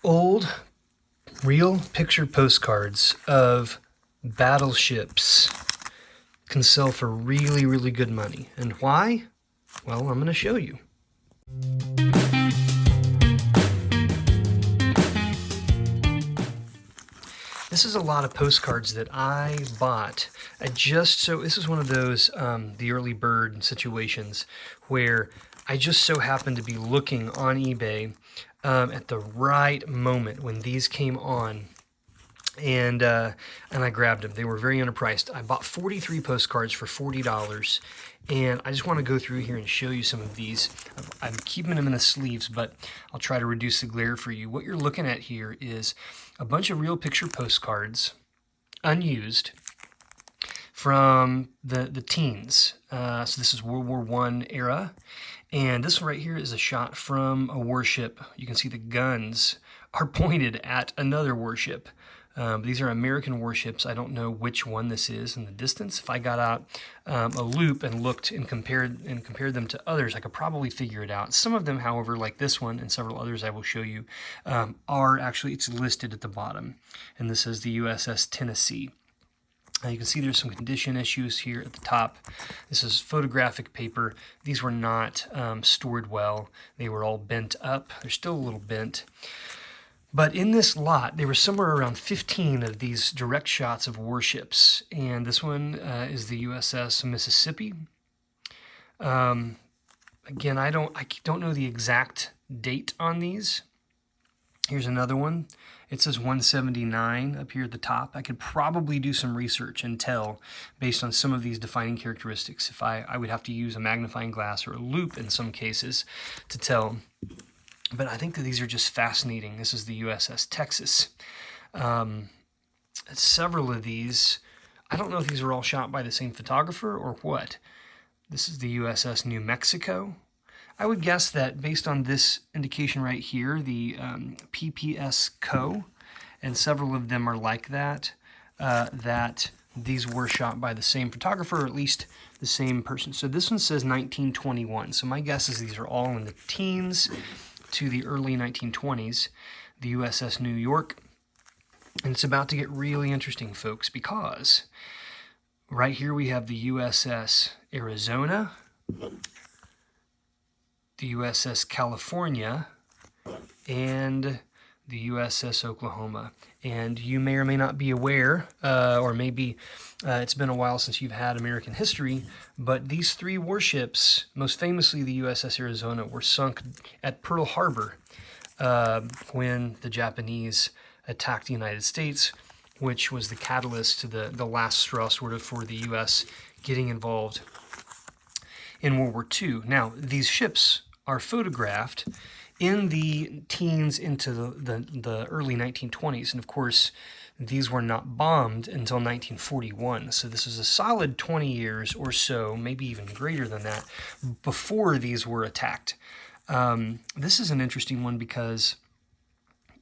Old, real picture postcards of battleships can sell for really, really good money. And why? Well, I'm going to show you. This is a lot of postcards that I bought. This is one of those, the early bird situations where I just so happened to be looking on eBay at the right moment when these came on. And I grabbed them. They were very underpriced. I bought 43 postcards for $40, and I just want to go through here and show you some of these. I'm keeping them in the sleeves, but I'll try to reduce the glare for you. What you're looking at here is a bunch of real picture postcards, unused, from the teens. So this is World War I era, and this one right here is a shot from a warship. You can see the guns are pointed at another warship. These are American warships. I don't know which one this is in the distance. If I got out a loop and looked and compared them to others, I could probably figure it out. Some of them, however, like this one and several others I will show you, are actually, it's listed at the bottom. And this is the USS Tennessee. You can see there's some condition issues here at the top. This is photographic paper. These were not stored well. They were all bent up. They're still a little bent. But in this lot, there were somewhere around 15 of these direct shots of warships. And this one is the USS Mississippi. Again, I don't know the exact date on these. Here's another one. It says 179 up here at the top. I could probably do some research and tell based on some of these defining characteristics. If I would have to use a magnifying glass or a loop in some cases to tell. But I think that these are just fascinating. This is the USS Texas. Several of these, I don't know if these were all shot by the same photographer or what. This is the USS New Mexico. I would guess that based on this indication right here, the PPS Co., and several of them are like that, that these were shot by the same photographer, or at least the same person. So this one says 1921. So my guess is these are all in the teens to the early 1920s, the USS New York. And it's about to get really interesting, folks, because right here we have the USS Arizona, the USS California, and the USS Oklahoma. And you may or may not be aware, or maybe it's been a while since you've had American history, but these three warships, most famously the USS Arizona, were sunk at Pearl Harbor when the Japanese attacked the United States, which was the catalyst to the last straw sort of for the U.S. getting involved in World War II. Now, these ships are photographed in the teens into the early 1920s. And of course, these were not bombed until 1941. So this is a solid 20 years or so, maybe even greater than that, before these were attacked. This is an interesting one because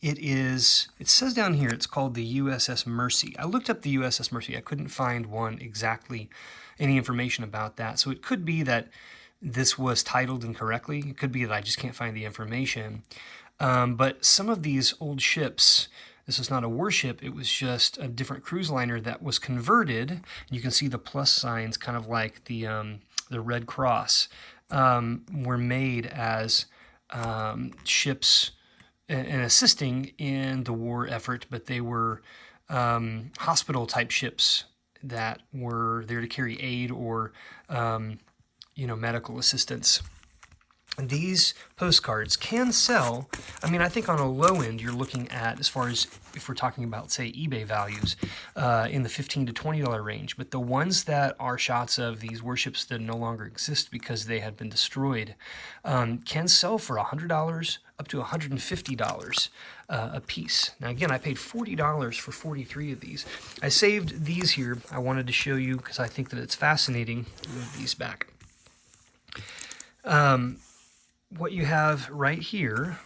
it says down here, it's called the USS Mercy. I looked up the USS Mercy. I couldn't find any information about that. So it could be that this was titled incorrectly. It could be that I just can't find the information. But some of these old ships, this is not a warship, it was just a different cruise liner that was converted. You can see the plus signs, kind of like the Red Cross, were made as ships and assisting in the war effort, but they were hospital-type ships that were there to carry aid or medical assistance. These postcards can sell. I mean, I think on a low end, you're looking at, as far as if we're talking about, say, eBay values, in the $15 to $20 range. But the ones that are shots of these warships that no longer exist because they had been destroyed can sell for $100 up to $150 a piece. Now, again, I paid $40 for 43 of these. I saved these here. I wanted to show you because I think that it's fascinating. Move these back. What you have right here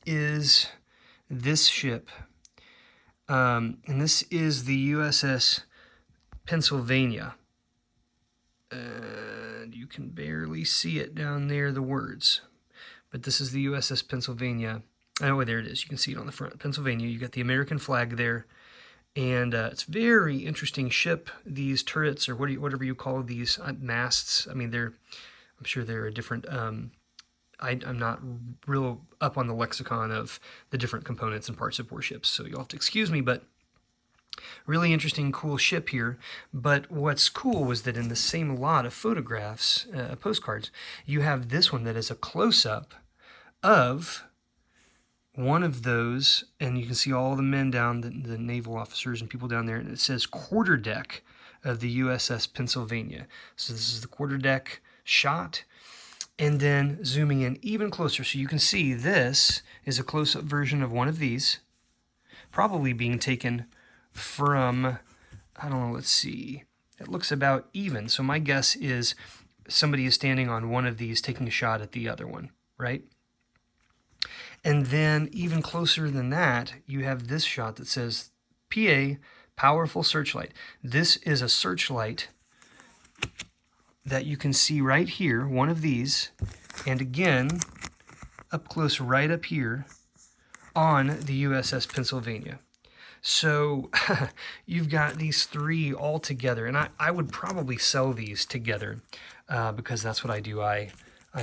is this ship, and this is the USS Pennsylvania. You can barely see it down there, the words, but this is the USS Pennsylvania. Oh, there it is. You can see it on the front. Pennsylvania. You got the American flag there. And it's very interesting ship. These turrets, or whatever you call these masts. I mean, I'm sure they're a different. I'm not real up on the lexicon of the different components and parts of warships, so you'll have to excuse me. But really interesting, cool ship here. But what's cool was that in the same lot of photographs, postcards, you have this one that is a close-up of one of those, and you can see all the men down, the naval officers and people down there, and it says quarterdeck of the USS Pennsylvania. So this is the quarterdeck shot, and then zooming in even closer, so you can see this is a close-up version of one of these, probably being taken from, I don't know, let's see, it looks about even, so my guess is somebody is standing on one of these taking a shot at the other one, right? And then even closer than that, you have this shot that says PA, powerful searchlight. This is a searchlight that you can see right here, one of these, and again, up close right up here on the USS Pennsylvania. So you've got these three all together, and I would probably sell these together because that's what I do. I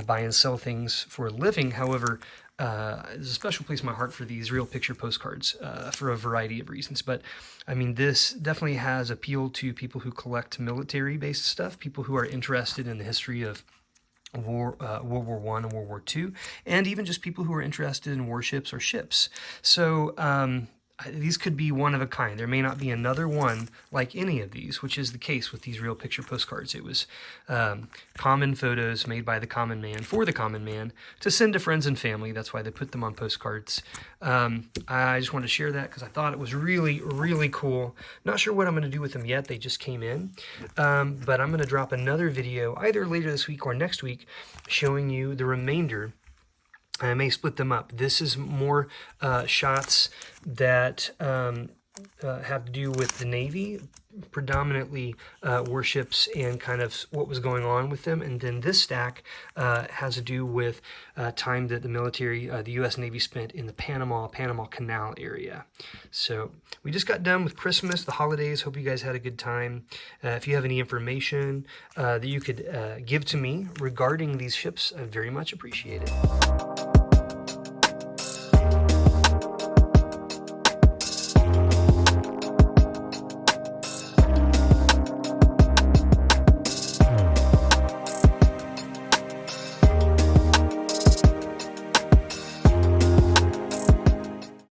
buy and sell things for a living. However, there's a special place in my heart for these real picture postcards for a variety of reasons. But I mean, this definitely has appeal to people who collect military-based stuff, people who are interested in the history of World War I and World War II, and even just people who are interested in warships or ships. So these could be one of a kind. There may not be another one like any of these, which is the case with these real picture postcards. It was common photos made by the common man for the common man to send to friends and family. That's why they put them on postcards. I just wanted to share that because I thought it was really, really cool. Not sure what I'm going to do with them yet. They just came in. But I'm going to drop another video either later this week or next week showing you the remainder. I may split them up. This is more shots that have to do with the Navy, predominantly warships and kind of what was going on with them. And then this stack has to do with time that the military, the U.S. Navy spent in the Panama Canal area. So we just got done with Christmas, the holidays. Hope you guys had a good time. If you have any information that you could give to me regarding these ships, I very much appreciate it.